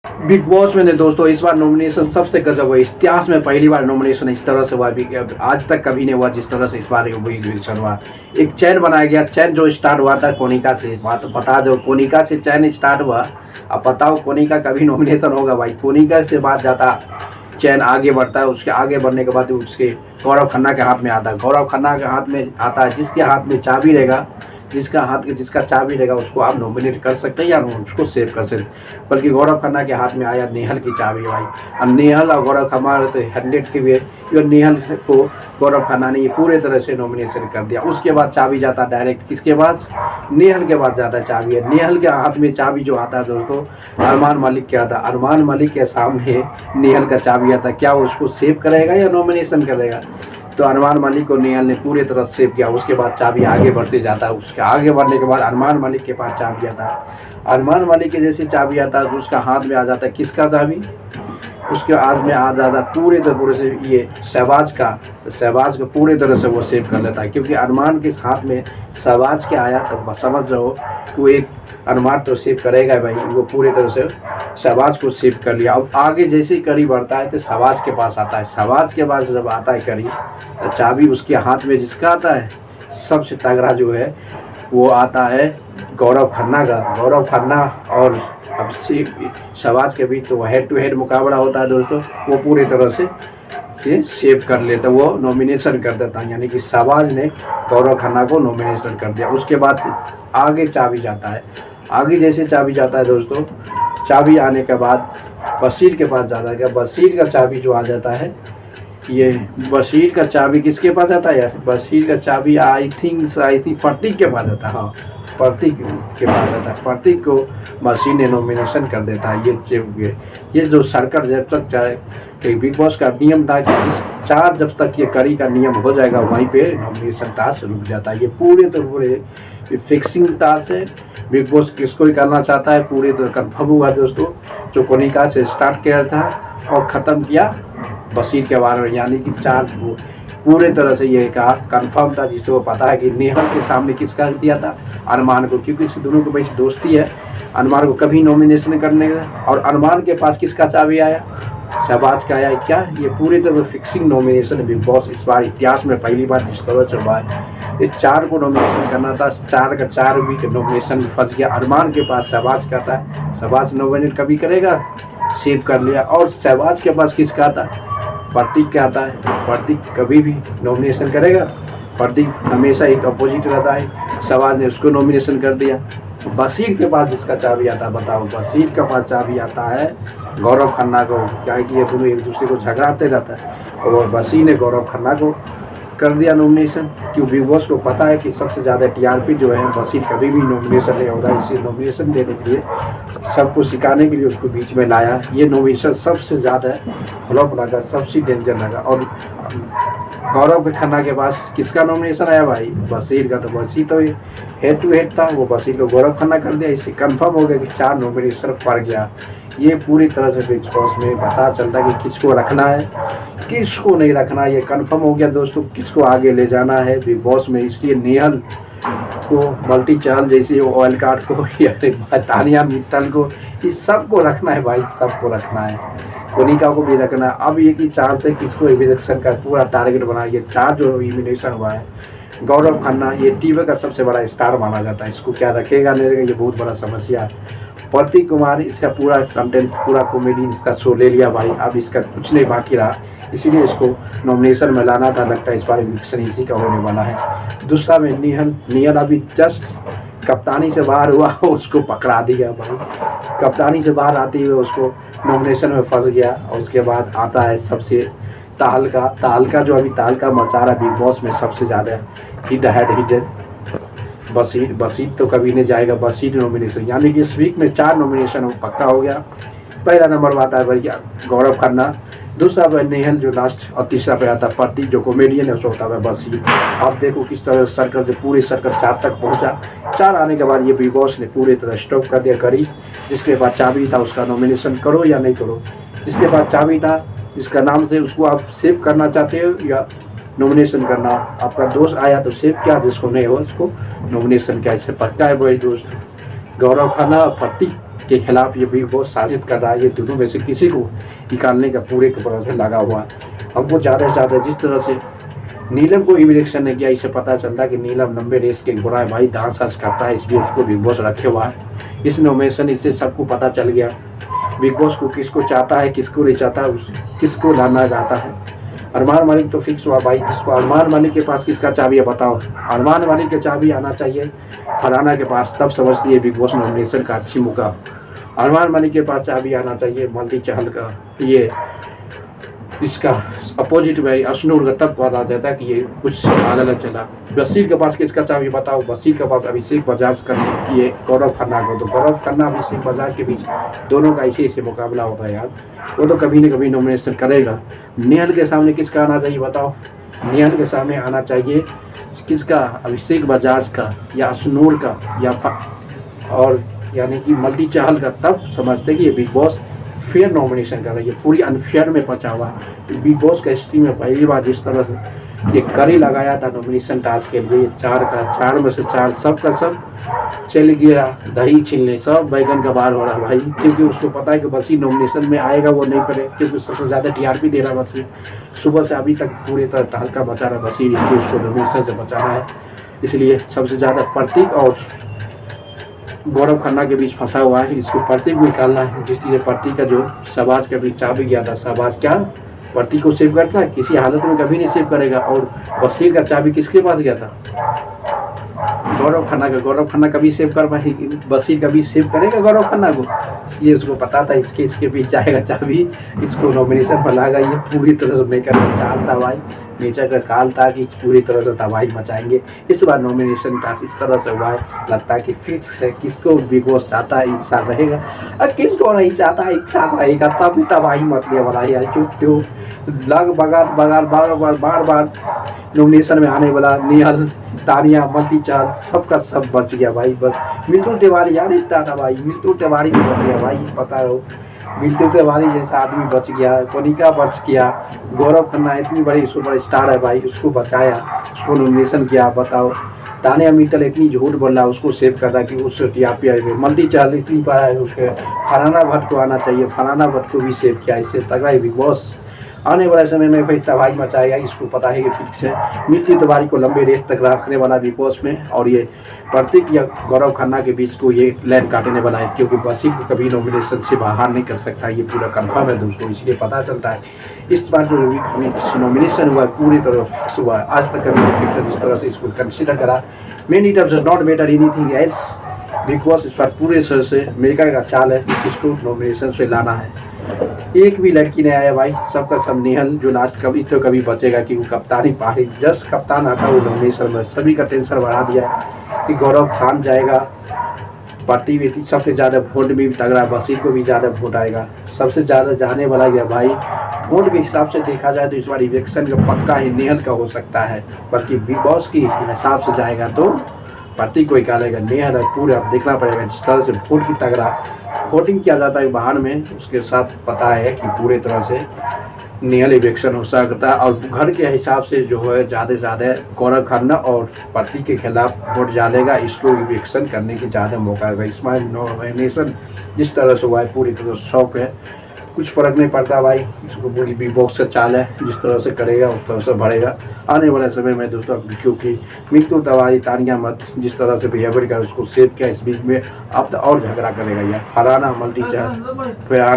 Big boss में दोस्तों इस बार नॉमिनेशन सबसे गजब हुआ। इतिहास में पहली बार नॉमिनेशन इस तरह से हुआ, आज तक कभी नहीं हुआ जिस तरह से इस बार इलेक्शन हुआ। एक चैन बनाया गया, चैन जो स्टार्ट हुआ था कोनिका से, बात बता दो, कोनिका से चैन स्टार्ट हुआ। अब बताओ कोनिका कभी नॉमिनेशन होगा भाई? कोनिका से बात जाता, चैन आगे बढ़ता है, उसके आगे बढ़ने के बाद उसके गौरव खन्ना के हाथ में आता है। गौरव खन्ना के हाथ में आता है, जिसके हाथ में चाबी रहेगा, जिसका चाबी रहेगा उसको आप नॉमिनेट कर सकते हैं या उसको सेव कर सकते हैं। बल्कि गौरव खन्ना के हाथ में आया नेहल की चाबी भाई। अब नेहल और गौरव खन्ना तो 100 के भी, नेहल को गौरव खन्ना ने ये पूरे तरह से नॉमिनेशन कर दिया। उसके बाद चाबी जाता डायरेक्ट किसके पास? नेहल के पास जाता चाबी है। नेहल के हाथ में चाबी जो आता है दोस्तों, अरमान मलिक के आता। अरमान मलिक के सामने नेहल का चाबी आता, क्या उसको सेव करेगा या नॉमिनेशन करेगा? तो अरमान मलिक को नेहल ने पूरे तरह सेव किया। उसके बाद चाबी आगे बढ़ते जाता है, उसके आगे बढ़ने के बाद अरमान मलिक के पास चाबी आता है। अरमान मलिक के जैसे चाबी आता है तो उसका हाथ में आ जाता है किसका चाबी? उसके हाथ में आ जाता है पूरे से ये शहबाज का। तो शहबाज को पूरे तरह से वो सेव कर लेता है, क्योंकि अरमान के हाथ में शहबाज के आया तो समझ जाओ कि एक अरमान तो सेव करेगा भाई। वो पूरे तरह से शहबाज को सेव कर लिया। अब आगे जैसे ही करी बढ़ता है तो शहबाज के पास आता है। शहबाज के पास जब आता है करी तो चाबी उसके हाथ में जिसका आता है, सबसे तगड़ा जो है वो आता है गौरव खन्ना का। गौरव खन्ना और अब शहबाज के बीच तो हेड टू हेड मुकाबला होता है दोस्तों। वो पूरी तरह से ये सेव कर लेता, वो नॉमिनेशन कर देता, यानी कि शहबाज ने गौरव खन्ना को नॉमिनेशन कर दिया। उसके बाद आगे चाबी जाता है। आगे जैसे चाबी जाता है दोस्तों, चाबी आने के बाद बशीर के पास जाता है। क्या बशीर का चाबी जो आ जाता है, ये बशीर का चाबी किसके पास आता है यार? बशीर का चाबी आई थिंक प्रतीक के पास आता है। हाँ, प्रतीक के पास आता है। प्रतीक को बशीर ने नॉमिनेशन कर देता है। ये जो सर्कल जब तक चाहे कि बिग बॉस का नियम था कि इस 4 जब तक ये करी का नियम हो जाएगा वहीं पे नॉमिनेशन टास्क रुक जाता है। ये पूरे फिक्सिंग टास्क है। बिग बॉस किसको ही करना चाहता है पूरे तो कन्फर्म हुआ दोस्तों। जो कोनिका से स्टार्ट किया था और ख़त्म किया बशीर के बारे में, यानी कि 4 पूरे तरह से ये कहा कन्फर्म था, जिससे वो पता है कि नेहल के सामने किसका दिया था? अरमान को, क्योंकि इस दोनों के बीच दोस्ती है। अरमान को कभी नॉमिनेशन करने का, और अरमान के पास किसका चाबी आया? शहबाज का आया। क्या ये पूरी तरह फिक्सिंग नॉमिनेशन बिग बॉस इस बार इतिहास में पहली बार जिस तरह से हुआ है। इस 4 को नॉमिनेशन करना था, 4 का 4 भी नॉमिनेशन फंस गया। अरमान के पास शहबाज का था, शहबाज नॉमिनेट कभी करेगा, सेव कर लिया। और शहबाज के पास किसका था? प्रतीक क्या आता है? प्रतीक कभी भी नॉमिनेशन करेगा? प्रतीक हमेशा एक अपोजिट रहता है। शहबाज ने उसको नॉमिनेशन कर दिया। बशीर के पास जिसका चाबी आता है, बताओ, बशीर के पास चाबी आता है गौरव खन्ना को। क्या है कि ये दोनों एक दूसरे को झगड़ाते रहता है, और बशीर ने गौरव खन्ना को कर दिया नॉमिनेशन। क्यों? बिग बॉस को पता है कि सबसे ज़्यादा टीआरपी जो है बशीर कभी भी नॉमिनेशन नहीं होगा, इसे नॉमिनेशन देने के लिए, सबको सिखाने के लिए उसको बीच में लाया। ये नॉमिनेशन सबसे ज़्यादा फ्लॉप लगा, सबसे डेंजर लगा। और गौरव खन्ना के पास किसका नॉमिनेशन आया भाई? बशीर का। तो बशीर तो हेड टू हेड था, वो बशीर को गौरव खन्ना कर दिया। इससे कंफर्म हो गया कि 4 नॉमिनेशन पड़ गया। ये पूरी तरह से बिग बॉस में पता चलता है कि किसको रखना है, किसको नहीं रखना। ये कंफर्म हो गया दोस्तों, किसको आगे ले जाना है बिग बॉस में। इसलिए नेहल को, मल्टी चाल जैसे ऑयल कार्ड को, या तानिया मित्तल को, इस सबको रखना है भाई, सबको रखना है। कोनिका को भी रखना है। अब एक ही चांस है किसको एलिमिनेशन का पूरा टारगेट बना। ये 4 जो एलिमिनेशन हुआ है, गौरव खन्ना ये टीवी का सबसे बड़ा स्टार माना जाता है, इसको क्या रखेगा नहीं रखेगा ये बहुत बड़ा समस्या है। प्रतीक कुमार इसका पूरा कंटेंट, पूरा कॉमेडी इसका शो ले लिया भाई, अब इसका कुछ नहीं बाकी रहा, इसीलिए इसको नॉमिनेशन में लाना था। लगता है इस बार इलेक्शन इसी का होने वाला है। दूसरा में नेहल अभी जस्ट कप्तानी से बाहर हुआ, उसको पकड़ा दिया भाई। कप्तानी से बाहर आते हुए उसको नॉमिनेशन में फंस गया। और उसके बाद आता है सबसे तहलका जो अभी तहलका मचा रहा बिग बॉस में सबसे ज़्यादा हिट बशीर तो कभी नहीं जाएगा। बशीर नॉमिनेशन, यानी कि इस वीक में 4 नॉमिनेशन पक्का हो गया। पहला नंबर पर आता है भैया गौरव खन्ना, दूसरा पर नेहल जो लास्ट, और तीसरा पे आता है प्रतीक जो कॉमेडियन है, चौथा पे बशीर। आप देखो किस तरह सर्कल, जो पूरे सर्कल 4 तक पहुंचा। 4 आने के बाद ये बिग बॉस ने पूरी तरह स्टॉप कर दिया करी। जिसके बाद चाबी था उसका नॉमिनेशन करो या नहीं करो, जिसके बाद चाबी था जिसका नाम से उसको आप सेव करना चाहते हो या नॉमिनेशन करना। आपका दोस्त आया तो सेव किया, जिसको नहीं हो उसको नॉमिनेशन किया। इससे पक्का है भाई दोस्त, गौरव खन्ना और प्रतीक के खिलाफ ये बिग बॉस साजिश कर रहा है। ये दोनों में से किसी को निकालने का पूरे के पूरा से लगा हुआ है। हमको ज़्यादा से ज़्यादा जिस तरह से नीलम को इविक्शन ने किया, इससे पता चलता है कि नीलम लंबे रेस के बुरा है भाई, डांस वांस करता है, इसलिए उसको बिग बॉस रखे हुआ है। इस नॉमिनेशन इससे सबको पता चल गया बिग बॉस को किसको चाहता है, किसको नहीं चाहता, किसको लाना चाहता है। अरमान मलिक तो फिक्स हुआ भाई, जिसको अरमान मलिक के पास किसका चाबी है बताओ। अरमान मलिक के चाबी आना चाहिए फरहाना के पास, तब समझती है बिग बॉस नॉमिनेशन का अच्छी मौका। अरमान मलिक के पास चाबी आना चाहिए मल्टी चहल का, ये इसका अपोजिट भाई अशनूर का, तब पता चलता है कि ये कुछ गलत चला। बशीर के पास किसका चाबी बताओ। बशीर के पास अभिषेक बजाज का, ये गौरव खन्ना को। तो गौरव खन्ना अभिषेक बजाज के बीच दोनों का ऐसे मुकाबला होता है यार, वो तो कभी न कभी नॉमिनेशन करेगा। नेहल के सामने किसका आना चाहिए बताओ। नेहल के सामने आना चाहिए किसका, अभिषेक बजाज का या अशनूर का या और यानी कि मल्टी चाहल का, तब समझते कि ये बिग बॉस फेयर नॉमिनेशन कर रही है। पूरी अनफेयर में पचा हुआ है बिग बॉस का हिस्ट्री में पहली बार जिस तरह से ये कड़ी लगाया था नॉमिनेशन टास्क के लिए, 4 में से 4 सब का सब चल गया दही छीलने, सब बैगन का बार हो रहा भाई, क्योंकि उसको पता है कि बसी नॉमिनेशन में आएगा, वो नहीं करे क्योंकि सबसे ज़्यादा टीआरपी दे रहा बसी। सुबह से अभी तक पूरी तरह तहलका बचा रहा बसी, इसलिए उसको नॉमिनेशन से बचाना है। इसलिए सबसे ज़्यादा प्रतीक और गौरव खन्ना के बीच फंसा हुआ है, इसको प्रतीक को निकालना है। जिसलिए प्रतीक का जो शहबाज के बीच चाबी गया था, शहबाज क्या प्रतीक को सेव करता है, किसी हालत में कभी नहीं सेव करेगा। और बशीर का चाबी किसके पास गया था, गौरव खन्ना का। गौरव खन्ना कभी सेव कर पाए, बशीर कभी सेव करेगा गौरव खन्ना को, इसलिए उसको पता था इसके बीच जाएगा चाबी, इसको नॉमिनेशन पर लागा। ये पूरी तरह से मेकर का चाल था भाई, नेचर का काल था कि पूरी तरह से तबाही मचाएंगे। इस बार नॉमिनेशन टास्क इस तरह से हुआ है, लगता है कि फिक्स है किसको बिग बॉस चाहता है, इच्छा रहेगा और किसको नहीं चाहता है, इच्छा रहेगा, तब भी तबाही मचने वाला है। क्यों लग बगार बार बार नॉमिनेशन में आने वाला नेहल, तानिया, मल्टी चाल, सबका सब बच गया भाई। बस मिल्टू तिवारी यार इतना था भाई, मिल्टू तिवारी भी बच गया भाई, पता हो मिल्टू तिवारी जैसा आदमी बच गया, कोनिका बच गया, गौरव खन्ना इतनी बड़ी सुपर स्टार है भाई, उसको बचाया, उसको नॉमिनेशन किया। बताओ तानिया मित्तल इतनी झूठ बोल रहा, उसको सेव कर रहा कि उससे टीआरपी आई। मल्टी चाल इतनी पाया है उसके, फरहाना भट्ट को आना चाहिए, फरहाना भट्ट को भी सेव किया। इससे तगड़ा है बिग बॉस आने वाले समय में भाई तबाही मचाएगा, इसको पता है कि फिक्स है। मिल्टू तिवारी को लंबे रेस तक रखने वाला बिग बॉस में, और ये प्रतीक या गौरव खन्ना के बीच को ये लाइन काटने वाला है, क्योंकि बशीर को कभी नॉमिनेशन से बाहर नहीं कर सकता, ये पूरा कंफर्म है दोस्तों। इसलिए पता चलता है इस बार जो नॉमिनेशन हुआ है पूरी तरह फिक्स हुआ है, आज तक कभी फिक्स जिस तरह से इसको कंसिडर करा। Main it does not matter anything else, big boss इस बार पूरे तरह से अमेरिका का चाल है किसको नॉमिनेशन से लाना है। एक भी लड़की नहीं आया भाई, सबका सब नेहल जो लास्ट कभी तो कभी बचेगा कि वो कप्तानी पारी, जस्ट कप्तान आता वो नॉमिनेशन में, सभी का टेंशन बढ़ा दिया कि गौरव खान जाएगा, पार्टी भी थी, सबसे ज़्यादा वोट भी तगड़ा, बशीर को भी ज़्यादा वोट आएगा, सबसे ज़्यादा जाने वाला गया भाई। वोट के हिसाब से देखा जाए तो इस बार इलेक्शन का पक्का ही नेहल का हो सकता है, बल्कि बिग बॉस के हिसाब से जाएगा तो प्रतीक को निकालेगा नेहल। पूरा देखना पड़ेगा जिस तरह से वोट की तगड़ा वोटिंग किया जाता है बाहर में, उसके साथ पता है कि पूरे तरह से नेहल इलेक्शन हो सकता है। और घर के हिसाब से जो है ज़्यादा से ज़्यादा गौरव खन्ना और प्रतीक के खिलाफ वोट डालेगा, इसको इलेक्शन करने की ज़्यादा मौका है। इसमें नॉमिनेशन जिस तरह से हुआ है पूरी तरह से शौक है, कुछ फ़र्क नहीं पड़ता भाई, इसको पूरी बिग बॉक्स से चाल है, जिस तरह से करेगा उस तरह से बढ़ेगा आने वाले समय में दोस्तों। क्योंकि मिल्टू तिवारी, तानिया मत जिस तरह से बिहेवियर कर उसको सेव किया, इस बीच में अब तो और झगड़ा करेगा यार, फरहाना मल्टी चाल, फरहाना